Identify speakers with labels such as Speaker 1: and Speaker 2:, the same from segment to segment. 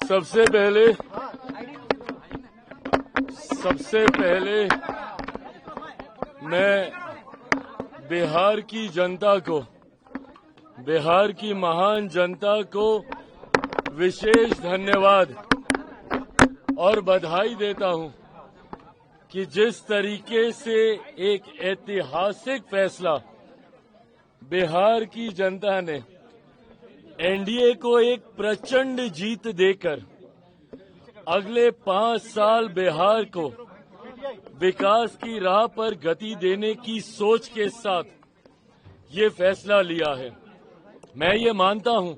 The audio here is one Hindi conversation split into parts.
Speaker 1: सबसे पहले मैं बिहार की जनता को, बिहार की महान जनता को विशेष धन्यवाद और बधाई देता हूं कि जिस तरीके से एक ऐतिहासिक फैसला बिहार की जनता ने एनडीए को एक प्रचंड जीत देकर अगले 5 साल बिहार को विकास की राह पर गति देने की सोच के साथ ये फैसला लिया है। मैं ये मानता हूं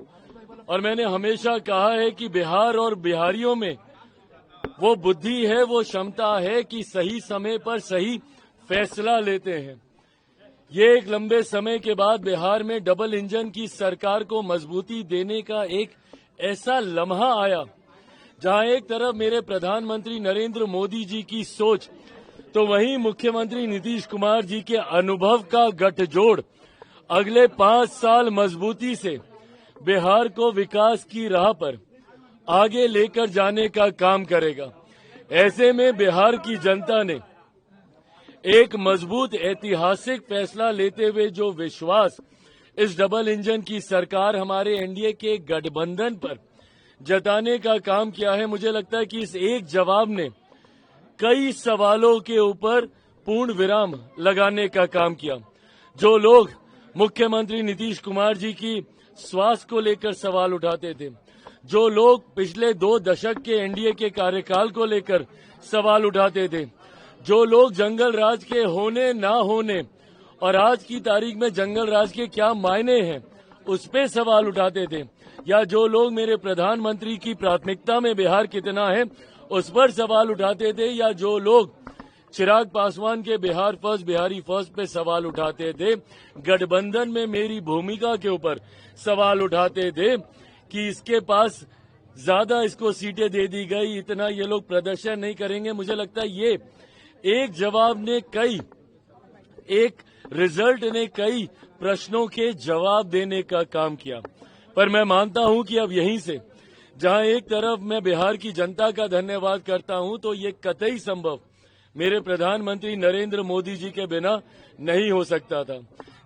Speaker 1: और मैंने हमेशा कहा है कि बिहार और बिहारियों में वो बुद्धि है, वो क्षमता है कि सही समय पर सही फैसला लेते हैं। ये एक लंबे समय के बाद बिहार में डबल इंजन की सरकार को मजबूती देने का एक ऐसा लम्हा आया जहां एक तरफ मेरे प्रधानमंत्री नरेंद्र मोदी जी की सोच तो वहीं मुख्यमंत्री नीतीश कुमार जी के अनुभव का गठजोड़ अगले 5 साल मजबूती से बिहार को विकास की राह पर आगे लेकर जाने का काम करेगा। ऐसे में बिहार की जनता ने एक मजबूत ऐतिहासिक फैसला लेते हुए जो विश्वास इस डबल इंजन की सरकार हमारे एनडीए के गठबंधन पर जताने का काम किया है, मुझे लगता है कि इस एक जवाब ने कई सवालों के ऊपर पूर्ण विराम लगाने का काम किया। जो लोग मुख्यमंत्री नीतीश कुमार जी की स्वास्थ्य को लेकर सवाल उठाते थे, जो लोग पिछले 2 दशक के एनडीए के कार्यकाल को लेकर सवाल उठाते थे, जो लोग जंगल राज के होने ना होने और आज की तारीख में जंगल राज के क्या मायने हैं उस पे सवाल उठाते थे, या जो लोग मेरे प्रधानमंत्री की प्राथमिकता में बिहार कितना है उस पर सवाल उठाते थे, या जो लोग चिराग पासवान के बिहार फर्स्ट बिहारी फर्स्ट पे सवाल उठाते थे, गठबंधन में मेरी भूमिका के ऊपर सवाल उठाते थे कि इसके पास ज्यादा इसको सीटें दे दी गई, इतना ये लोग प्रदर्शन नहीं करेंगे। मुझे लगता है ये एक जवाब ने एक रिजल्ट ने कई प्रश्नों के जवाब देने का काम किया। पर मैं मानता हूं कि अब यहीं से जहां एक तरफ मैं बिहार की जनता का धन्यवाद करता हूं, तो ये कतई संभव मेरे प्रधानमंत्री नरेंद्र मोदी जी के बिना नहीं हो सकता था।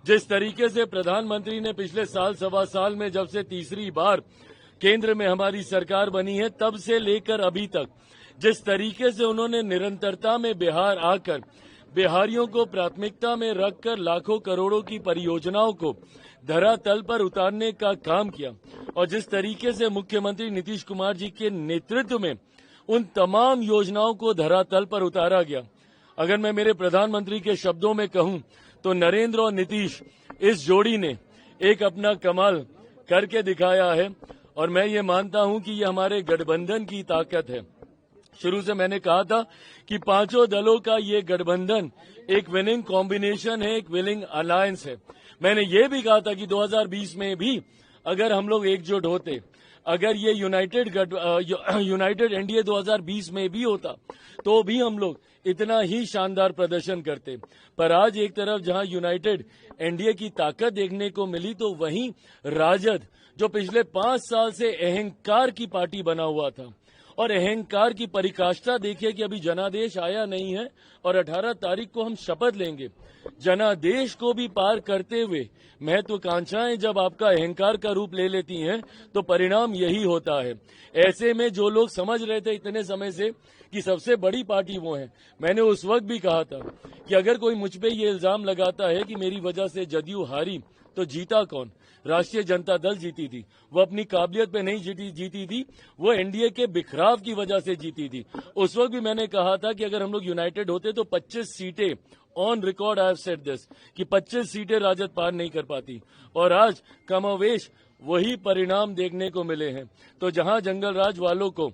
Speaker 1: जिस तरीके से प्रधानमंत्री ने पिछले साल सवा साल में जब से तीसरी बार केंद्र में हमारी सरकार बनी है तब से लेकर अभी तक जिस तरीके से उन्होंने निरंतरता में बिहार आकर बिहारियों को प्राथमिकता में रखकर लाखों करोड़ों की परियोजनाओं को धरातल पर उतारने का काम किया, और जिस तरीके से मुख्यमंत्री नीतीश कुमार जी के नेतृत्व में उन तमाम योजनाओं को धरातल पर उतारा गया। अगर मैं मेरे प्रधानमंत्री के शब्दों में कहूं तो नरेंद्र और नीतीश इस जोड़ी ने एक अपना कमाल करके दिखाया है, और मैं ये मानता हूं कि ये हमारे गठबंधन की ताकत है। शुरू से मैंने कहा था कि 5 दलों का ये गठबंधन एक विनिंग कॉम्बिनेशन है, एक विनिंग अलायंस है। मैंने ये भी कहा था कि 2020 में भी अगर हम लोग एकजुट होते, अगर ये यूनाइटेड एनडीए 2020 में भी होता तो भी हम लोग इतना ही शानदार प्रदर्शन करते। पर आज एक तरफ जहां यूनाइटेड एनडीए की ताकत देखने को मिली, तो वहीं राजद जो पिछले 5 साल से अहंकार की पार्टी बना हुआ था, और अहंकार की परिकाष्ठा देखिए कि अभी जनादेश आया नहीं है और 18 तारीख को हम शपथ लेंगे। जनादेश को भी पार करते हुए महत्वाकांक्षाएं जब आपका अहंकार का रूप ले लेती हैं तो परिणाम यही होता है। ऐसे में जो लोग समझ रहे थे इतने समय से कि सबसे बड़ी पार्टी वो है, मैंने उस वक्त भी कहा था कि अगर कोई मुझ पे ये इल्जाम लगाता है कि मेरी वजह से जदयू हारी तो जीता कौन? राष्ट्रीय जनता दल जीती थी। वो अपनी काबिलियत पे नहीं जीती थी, वो एनडीए के बिखराव की वजह से जीती थी। उस वक्त भी मैंने कहा था कि अगर हम लोग यूनाइटेड होते तो 25 सीटें on record I have said this कि 25 सीटें राजद पार नहीं कर पाती, और आज कमोवेश वही परिणाम देखने को मिले हैं। तो जहां जंगल राज वालों को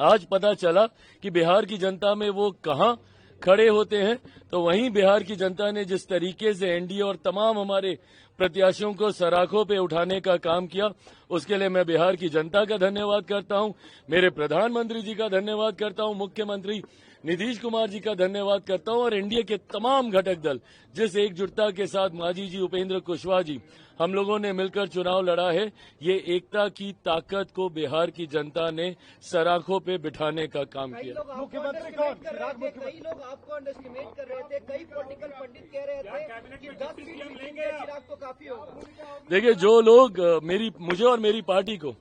Speaker 1: आज पता चला कि बिहार की जनता में वो कहां खड़े होते हैं, तो वहीं बिहार की जनता ने जिस तरीके से एनडीए और तमाम हमारे प्रत्याशियों को सराखों पे उठाने का काम किया, उसके लिए मैं बिहार की जनता का धन्यवाद करता हूं, मेरे प्रधानमंत्री जी का धन्यवाद करता हूं, मुख्यमंत्री नीतीश कुमार जी का धन्यवाद करता हूं और एनडीए के तमाम घटक दल जिस एकजुटता के साथ मांझी जी, उपेंद्र कुशवाहा जी, हम लोगों ने मिलकर चुनाव लड़ा है, ये एकता की ताकत को बिहार की जनता ने सराखों पे बिठाने का काम किया।
Speaker 2: मुख्यमंत्री कई लोग आपको अंडरएस्टिमेट कर रहे थे, कई पॉलिटिकल पंडित कह रहे थे कि 10 सीट लेंगे चिराग तो काफी होगा।
Speaker 1: देखिए, जो लोग मुझे और मेरी पार्टी को,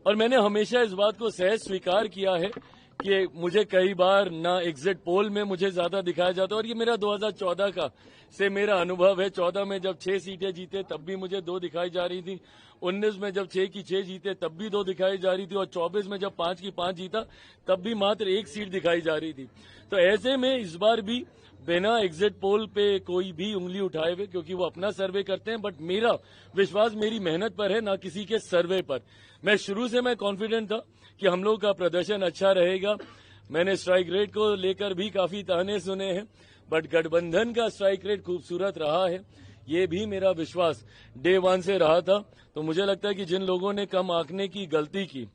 Speaker 1: और मैंने हमेशा इस बात को सहज स्वीकार किया है कि मुझे कई बार ना एग्जिट पोल में मुझे ज्यादा दिखाया जाता है, और ये मेरा 2014 का से मेरा अनुभव है। 14 में जब 6 सीटें जीते तब भी मुझे 2 दिखाई जा रही थी, 19 में जब 6 की 6 जीते तब भी 2 दिखाई जा रही थी, और 24 में जब 5 की 5 जीता तब भी मात्र 1 सीट दिखाई जा रही थी। तो ऐसे में इस बार भी बिना एग्जिट पोल पे कोई भी उंगली उठाए हुए, क्योंकि वो अपना सर्वे करते हैं, बट मेरा विश्वास मेरी मेहनत पर है, ना किसी के सर्वे पर। मैं शुरू से मैं कॉन्फिडेंट था कि हम लोग का प्रदर्शन अच्छा रहेगा। मैंने स्ट्राइक रेट को लेकर भी काफी ताने सुने हैं, बट गठबंधन का स्ट्राइक रेट खूबसूरत रहा है, ये भी मेरा विश्वास डे 1 से रहा था। तो मुझे लगता है कि जिन लोगों ने कम आंकने की गलती की,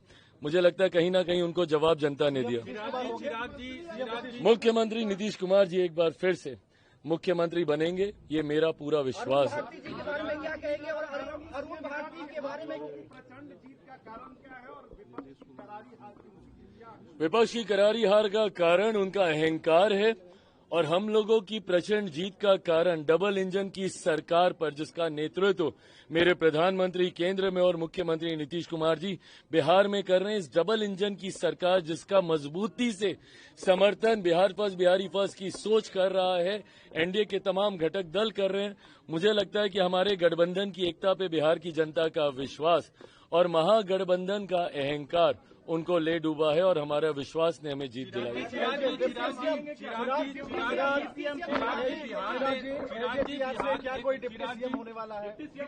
Speaker 1: मुझे लगता है कहीं ना कहीं उनको जवाब जनता ने दिया। मुख्यमंत्री नीतीश कुमार जी एक बार फिर से मुख्यमंत्री बनेंगे, ये मेरा पूरा विश्वास है। विपक्ष की करारी हार का कारण उनका अहंकार है, और हम लोगों की प्रचंड जीत का कारण डबल इंजन की सरकार पर, जिसका नेतृत्व मेरे प्रधानमंत्री केंद्र में और मुख्यमंत्री नीतीश कुमार जी बिहार में कर रहे हैं। इस डबल इंजन की सरकार जिसका मजबूती से समर्थन बिहार फर्स्ट, बिहारी फर्स्ट की सोच कर रहा है, एनडीए के तमाम घटक दल कर रहे हैं। मुझे लगता है कि हमारे गठबंधन की एकता पे बिहार की जनता का विश्वास और महागठबंधन का अहंकार उनको ले डूबा है, और हमारा विश्वास ने हमें जीत दिलाई।
Speaker 2: क्या कोई डिप्टी सीएम होने वाला है? डिप्टी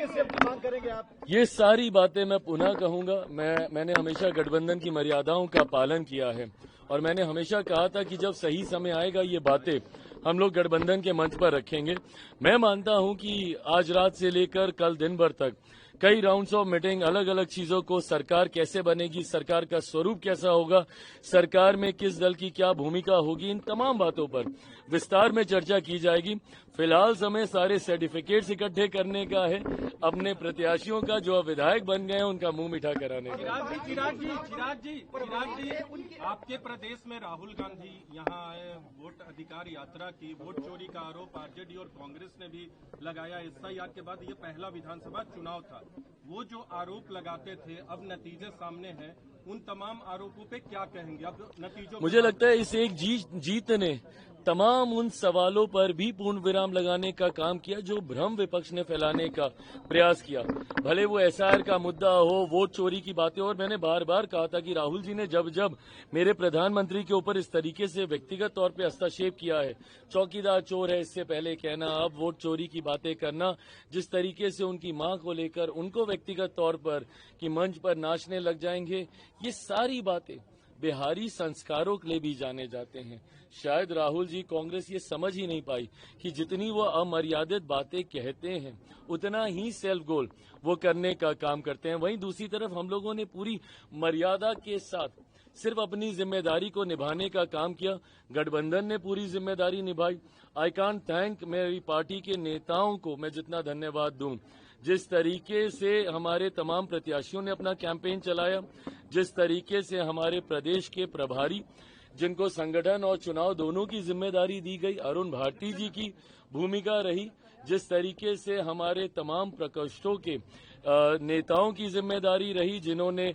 Speaker 2: सीएम की मांग करेंगे आप?
Speaker 1: ये सारी बातें मैं पुनः कहूंगा। मैंने हमेशा गठबंधन की मर्यादाओं का पालन किया है, और मैंने हमेशा कहा था कि जब सही समय आएगा ये बातें हम लोग गठबंधन के मंच पर रखेंगे। मैं मानता हूं कि आज रात से लेकर कल दिन भर तक कई राउंड्स ऑफ मीटिंग, अलग अलग चीजों को, सरकार कैसे बनेगी, सरकार का स्वरूप कैसा होगा, सरकार में किस दल की क्या भूमिका होगी, इन तमाम बातों पर विस्तार में चर्चा की जाएगी। फिलहाल समय सारे सर्टिफिकेट्स इकट्ठे करने का है, अपने प्रत्याशियों का जो विधायक बन गए हैं उनका मुंह मीठा कराने का।
Speaker 3: चिराग जी, आपके प्रदेश में राहुल गांधी यहाँ आए, वोट अधिकार यात्रा की, वोट चोरी का आरोप आरजेडी और कांग्रेस ने भी लगाया। एसआईआर के बाद ये पहला विधानसभा चुनाव था, वो जो आरोप लगाते थे अब नतीजे सामने हैं, उन तमाम आरोपों पे क्या कहेंगे अब नतीजों?
Speaker 1: मुझे लगता है इस एक जीत ने तमाम उन सवालों पर भी पूर्ण विराम लगाने का काम किया जो भ्रम विपक्ष ने फैलाने का प्रयास किया। भले वो एसआईआर का मुद्दा हो, वोट चोरी की बातें, और मैंने बार बार कहा था कि राहुल जी ने जब जब मेरे प्रधानमंत्री के ऊपर इस तरीके से व्यक्तिगत तौर पे हस्तक्षेप किया है, चौकीदार चोर है इससे पहले कहना, अब वोट चोरी की बातें करना, जिस तरीके से उनकी मां को लेकर उनको व्यक्तिगत तौर पर कि मंच पर नाचने लग जाएंगे, ये सारी बातें बिहारी संस्कारों के लिए भी जाने जाते हैं। शायद राहुल जी, कांग्रेस ये समझ ही नहीं पाई कि जितनी वो अमर्यादित बातें कहते हैं उतना ही सेल्फ गोल वो करने का काम करते हैं। वहीं दूसरी तरफ हम लोगों ने पूरी मर्यादा के साथ सिर्फ अपनी जिम्मेदारी को निभाने का काम किया। गठबंधन ने पूरी जिम्मेदारी निभाई। आई कांट थैंक मेरी पार्टी के नेताओं को मैं जितना धन्यवाद दूं, जिस तरीके से हमारे तमाम प्रत्याशियों ने अपना कैंपेन चलाया, जिस तरीके से हमारे प्रदेश के प्रभारी जिनको संगठन और चुनाव दोनों की जिम्मेदारी दी गई, अरुण भारती जी की भूमिका रही, जिस तरीके से हमारे तमाम प्रकोष्ठों के नेताओं की जिम्मेदारी रही, जिन्होंने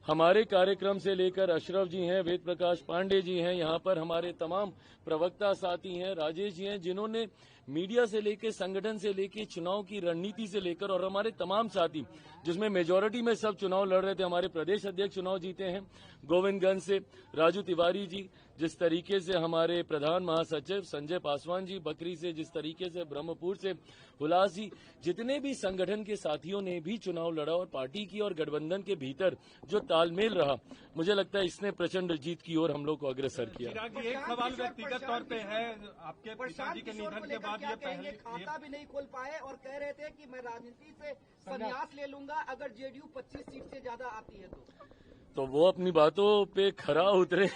Speaker 1: हमारे कार्यक्रम से लेकर अशरफ जी हैं, वेद प्रकाश पांडे जी हैं, यहाँ पर हमारे तमाम प्रवक्ता साथी हैं, राजेश जी हैं, जिन्होंने मीडिया से लेकर, संगठन से लेकर, चुनाव की रणनीति से लेकर, और हमारे तमाम साथी जिसमें मेजॉरिटी में सब चुनाव लड़ रहे थे, हमारे प्रदेश अध्यक्ष चुनाव जीते हैं गोविंदगंज से, राजू तिवारी जी, जिस तरीके से हमारे प्रधान महासचिव संजय पासवान जी बकरी से, जिस तरीके से ब्रह्मपुर से हुलास जी, जितने भी संगठन के साथियों ने भी चुनाव लड़ा, और पार्टी की और गठबंधन के भीतर जो तालमेल रहा, मुझे लगता है इसने प्रचंड जीत की ओर हम लोग को अग्रसर किया।
Speaker 3: एक सवाल व्यक्तिगत तौर पे है, आपके पिताजी के निधन के बाद बाद
Speaker 2: क्या
Speaker 3: ये
Speaker 2: कहेंगे?
Speaker 3: पहले
Speaker 2: खाता भी नहीं खोल पाए और कह रहे थे कि मैं राजनीति से संन्यास ले लूंगा अगर जेडीयू 25 सीट से ज्यादा आती है तो
Speaker 1: वो अपनी बातों पे खरा उतरे।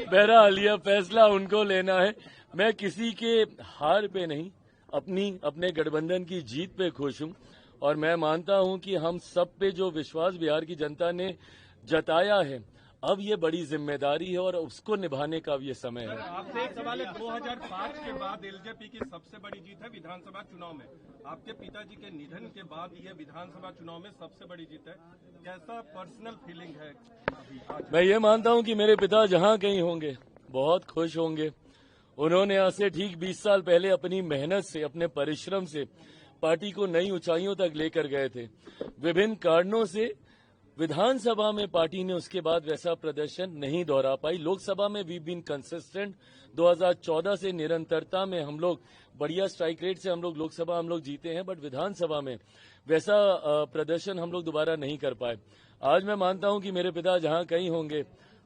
Speaker 1: बहरहाल यह फैसला उनको लेना है। मैं किसी के हार पे नहीं, अपने गठबंधन की जीत पे खुश हूं और मैं मानता हूं कि हम सब पे जो विश्वास बिहार की जनता ने जताया है, अब ये बड़ी जिम्मेदारी है और उसको निभाने का अब ये समय है।
Speaker 3: आपसे एक सवाल है, 2005 के बाद एलजेपी की सबसे बड़ी जीत है विधानसभा चुनाव में। आपके पिताजी के निधन के बाद ये विधानसभा चुनाव में सबसे बड़ी जीत है। कैसा पर्सनल फीलिंग है अभी आज?
Speaker 1: मैं ये मानता हूं कि मेरे पिता जहां कहीं होंगे बहुत खुश होंगे। उन्होंने आज से ठीक 20 साल पहले अपनी मेहनत से, अपने परिश्रम से पार्टी को नई ऊंचाइयों तक लेकर गए थे। विभिन्न कारणों से विधानसभा में पार्टी ने उसके बाद वैसा प्रदर्शन नहीं दोहरा पाई। लोकसभा में वी बीन कंसिस्टेंट। 2014 से निरंतरता में हम लोग बढ़िया स्ट्राइक रेट से हम लोग लोकसभा जीते हैं, बट विधानसभा में वैसा प्रदर्शन हम लोग दोबारा नहीं कर पाए। आज मैं मानता हूं कि मेरे पिता जहां कहीं होंगे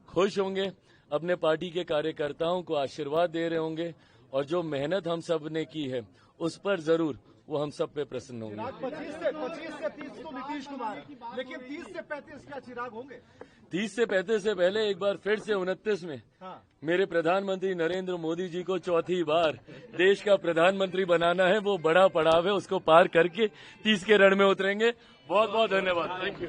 Speaker 1: खुश होंगे, अपने पार्टी के कार्यकर्ताओं को आशीर्वाद दे रहे होंगे और जो मेहनत हम सब ने की है उस पर जरूर वो हम सब पे प्रसन्न होंगे।
Speaker 4: 25 से 30 तो नीतीश कुमार, लेकिन 30 से 35 क्या चिराग होंगे?
Speaker 1: 30 से 35 से पहले एक बार फिर से 29 में मेरे प्रधानमंत्री नरेंद्र मोदी जी को चौथी बार देश का प्रधानमंत्री बनाना है। वो बड़ा पड़ाव है, उसको पार करके 30 के रण में उतरेंगे। बहुत बहुत धन्यवाद। Thank you.